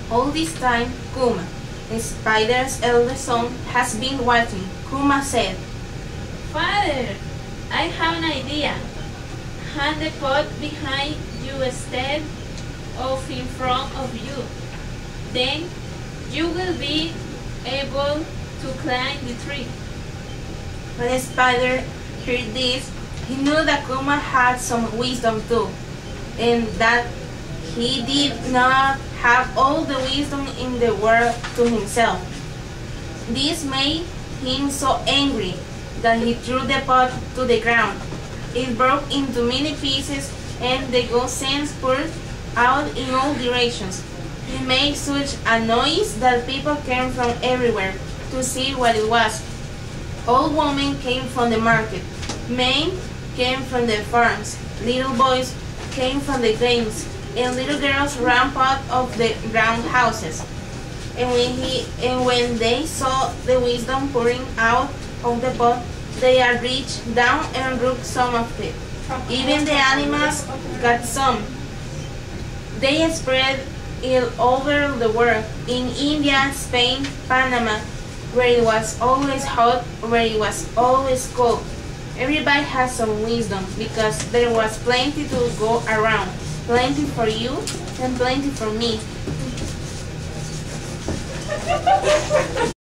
All this time, Kuma, the spider's eldest son, has been watching. Kuma said, "Father, I have an idea. Hang the pot behind you instead of in front of you. Then you will be able to climb the tree." When the spider heard this, he knew that Kuma had some wisdom too, and that he did not have all the wisdom in the world to himself. This made him so angry that he threw the pot to the ground. It broke into many pieces and the godsends poured out in all directions. It made such a noise that people came from everywhere to see what it was. Old women came from the market, men came from the farms, little boys came from the games, and little girls ran out of the round houses. And when they saw the wisdom pouring out of the pot, they all reached down and drank some of it. Even the animals got some. They spread it over the world, in India, Spain, Panama, where it was always hot, where it was always cold. Everybody has some wisdom because there was plenty to go around. Plenty for you and plenty for me.